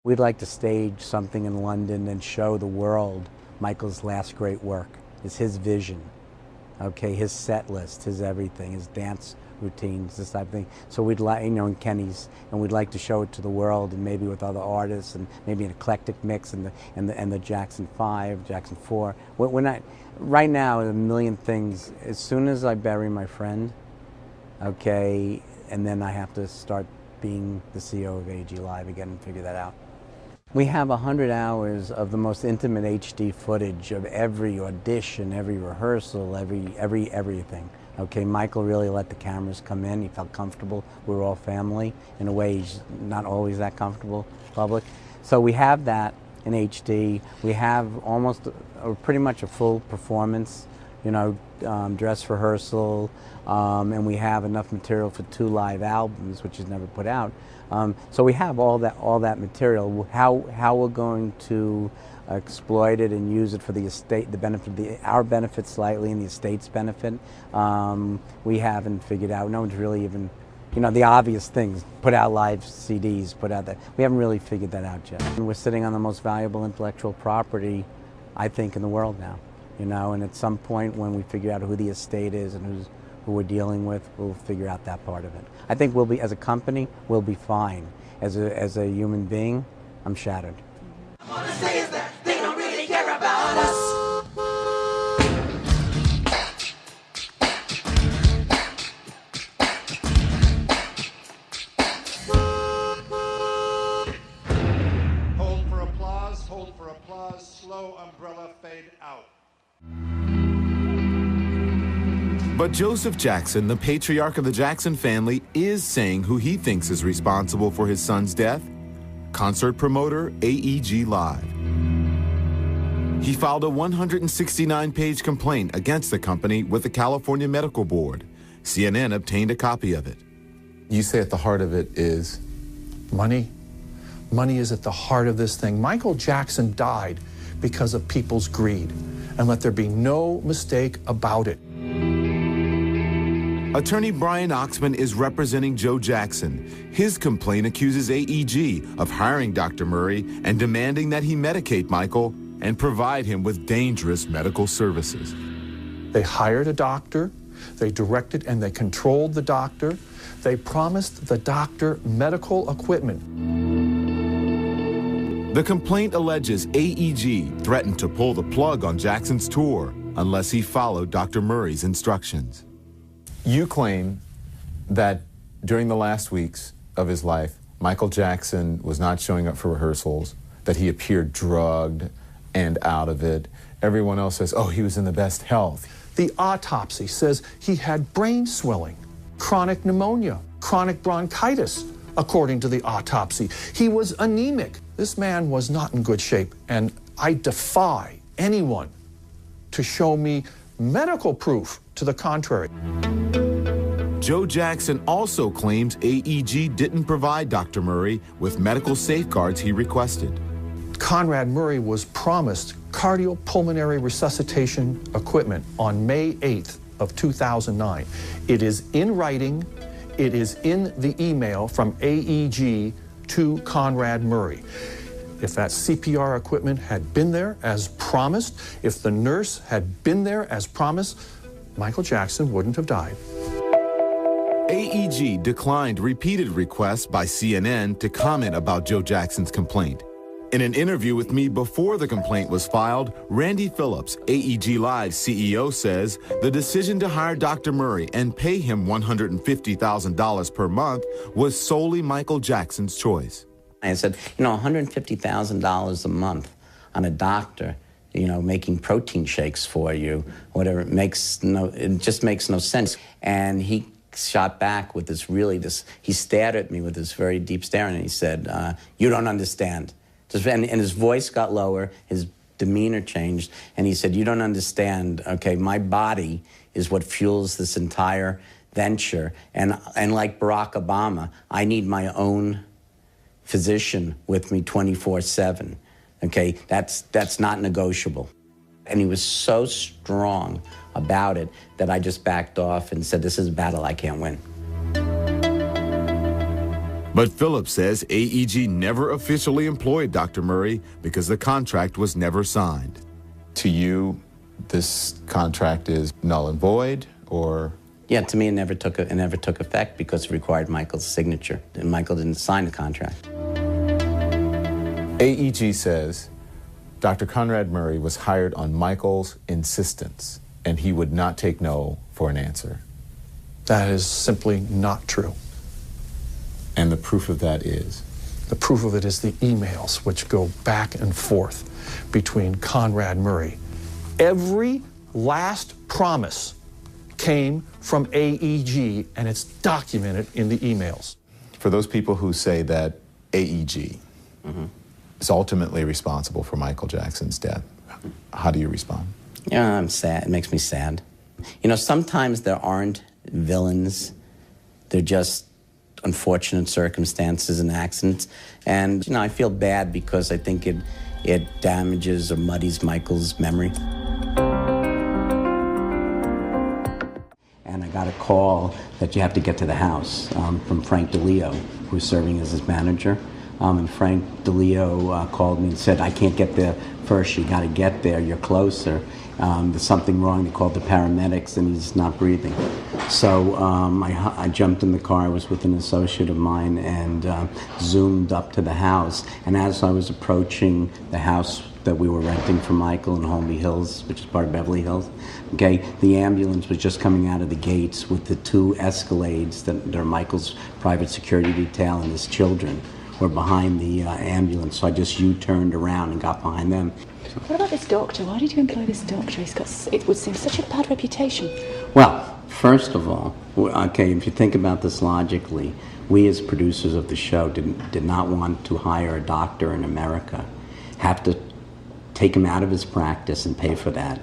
We'd like to stage something in London and show the world Michael's last great work. It's his vision, okay, his set list, his everything, his dance routines, this type of thing. So we'd like, and Kenny's, and we'd like to show it to the world, and maybe with other artists, and maybe an eclectic mix, and the Jackson 5, Jackson 4. We're not, right now, a million things. As soon as I bury my friend, okay, and then I have to start being the CEO of AEG Live again and figure that out. We have 100 hours of the most intimate HD footage of every audition, every rehearsal, everything. Okay, Michael really let the cameras come in. He felt comfortable. We were all family. In a way, he's not always that comfortable public. So we have that in HD. We have almost pretty much a full performance, dress rehearsal, and we have enough material for 2 live albums, which is never put out. So we have all that material. How we're going to exploit it and use it for the estate, the benefit, our benefit slightly, and the estate's benefit, we haven't figured out. No one's really even, the obvious things. Put out live CDs. Put out that. We haven't really figured that out yet. And we're sitting on the most valuable intellectual property, I think, in the world now. And at some point when we figure out who the estate is and who we're dealing with, we'll figure out that part of it. I think we'll be, as a company, we'll be fine. As a human being, I'm shattered. I want to say is that they don't really care about us. Hold for applause, slow umbrella fade out. But Joseph Jackson, the patriarch of the Jackson family, is saying who he thinks is responsible for his son's death: concert promoter AEG Live. He filed a 169-page complaint against the company with the California Medical Board. CNN obtained a copy of it. You say at the heart of it is money. Money is at the heart of this thing. Michael Jackson died because of people's greed, and let there be no mistake about it. Attorney Brian Oxman is representing Joe Jackson. His complaint accuses AEG of hiring Dr. Murray and demanding that he medicate Michael and provide him with dangerous medical services. They hired a doctor, they directed and they controlled the doctor, they promised the doctor medical equipment. The complaint alleges AEG threatened to pull the plug on Jackson's tour unless he followed Dr. Murray's instructions. You claim that during the last weeks of his life, Michael Jackson was not showing up for rehearsals, that he appeared drugged and out of it. Everyone else says, oh, he was in the best health. The autopsy says he had brain swelling, chronic pneumonia, chronic bronchitis, according to the autopsy. He was anemic. This man was not in good shape, and I defy anyone to show me medical proof to the contrary. Joe Jackson also claims AEG didn't provide Dr. Murray with medical safeguards he requested. Conrad Murray was promised cardiopulmonary resuscitation equipment on May 8th of 2009. It is in writing. It is in the email from AEG to Conrad Murray. If that CPR equipment had been there as promised, if the nurse had been there as promised, Michael Jackson wouldn't have died. AEG declined repeated requests by CNN to comment about Joe Jackson's complaint. In an interview with me before the complaint was filed, Randy Phillips, AEG Live's CEO, says the decision to hire Dr. Murray and pay him $150,000 per month was solely Michael Jackson's choice. I said, $150,000 a month on a doctor, making protein shakes for you, whatever, it just makes no sense. And he shot back with he stared at me with this very deep stare, and he said, you don't understand. And his voice got lower, his demeanor changed, and he said, you don't understand, okay, my body is what fuels this entire venture, and like Barack Obama, I need my own physician with me 24/7, okay? That's not negotiable. And he was so strong about it that I just backed off and said, this is a battle I can't win. But Phillips says AEG never officially employed Dr. Murray because the contract was never signed. To you, this contract is null and void, or? Yeah, to me it never took effect because it required Michael's signature, and Michael didn't sign the contract. AEG says Dr. Conrad Murray was hired on Michael's insistence, and he would not take no for an answer. That is simply not true. And the proof of that is? The proof of it is the emails which go back and forth between Conrad Murray. Every last promise came from AEG, and it's documented in the emails. For those people who say that AEG is ultimately responsible for Michael Jackson's death, how do you respond? Yeah, I'm sad. It makes me sad. You know, sometimes there aren't villains. They're just unfortunate circumstances and accidents. And, you know, I feel bad because I think it damages or muddies Michael's memory. And I got a call that you have to get to the house from Frank DeLeo, who's serving as his manager. And Frank DeLeo called me and said, I can't get there first. You got to get there. You're closer. There's something wrong. They called the paramedics, and he's not breathing. So I jumped in the car. I was with an associate of mine and zoomed up to the house. And as I was approaching the house that we were renting for Michael in Holmby Hills, which is part of Beverly Hills, okay, the ambulance was just coming out of the gates with the two Escalades that are Michael's private security detail, and his children were behind the ambulance. So I just U-turned around and got behind them. What about this doctor? Why did you employ this doctor? He's got, it would seem, such a bad reputation. Well, first of all, okay, if you think about this logically, we as producers of the show did not want to hire a doctor in America, have to take him out of his practice and pay for that,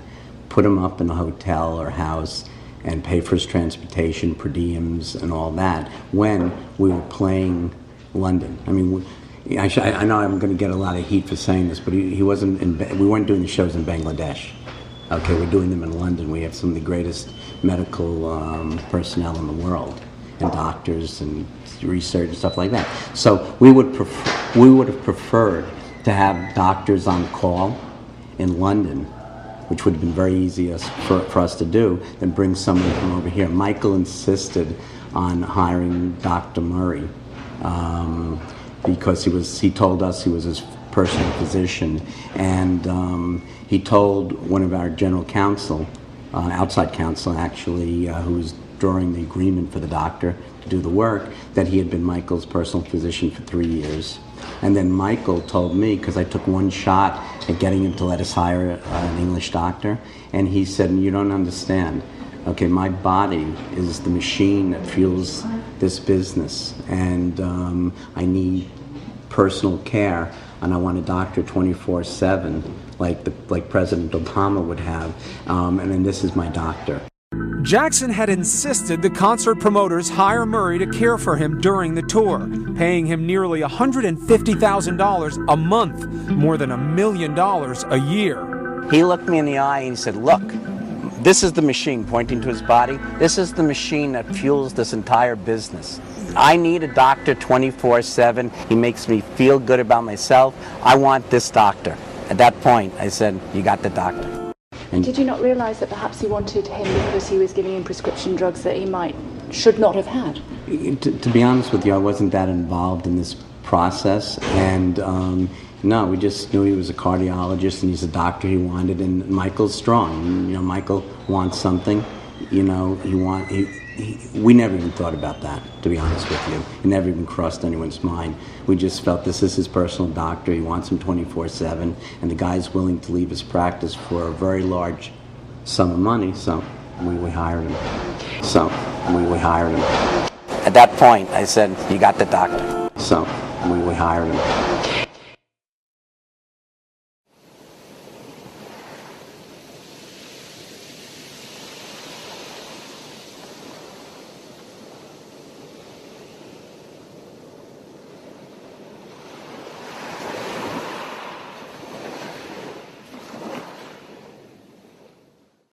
put him up in a hotel or house and pay for his transportation, per diems and all that, when we were playing London. I mean, I know I'm going to get a lot of heat for saying this, but he wasn't we weren't doing the shows in Bangladesh. Okay, we're doing them in London. We have some of the greatest medical personnel in the world, and doctors and research and stuff like that. So we would have preferred to have doctors on call in London, which would have been very easy for us to do, than bring someone from over here. Michael insisted on hiring Dr. Murray. Because he told us he was his personal physician, and he told one of our general counsel, outside counsel actually, who was drawing the agreement for the doctor to do the work, that he had been Michael's personal physician for 3 years. And then Michael told me, because I took one shot at getting him to let us hire an English doctor, and he said, you don't understand. Okay, my body is the machine that fuels this business, and I need personal care, and I want a doctor 24/7, like President Obama would have, and then this is my doctor. Jackson had insisted the concert promoters hire Murray to care for him during the tour, paying him nearly $150,000 a month, more than $1 million a year. He looked me in the eye and he said, look, this is the machine, pointing to his body. This is the machine that fuels this entire business. I need a doctor 24/7. He makes me feel good about myself. I want this doctor. At that point, I said, you got the doctor. And did you not realize that perhaps he wanted him because he was giving him prescription drugs that he should not have had? To be honest with you, I wasn't that involved in this process, and no, we just knew he was a cardiologist and he's a doctor he wanted, and Michael's strong. You know, Michael wants something, you know, we never even thought about that, to be honest with you. It never even crossed anyone's mind. We just felt this is his personal doctor. He wants him 24/7, and the guy's willing to leave his practice for a very large sum of money, so we hired him. At that point, I said, you got the doctor. So we hired him.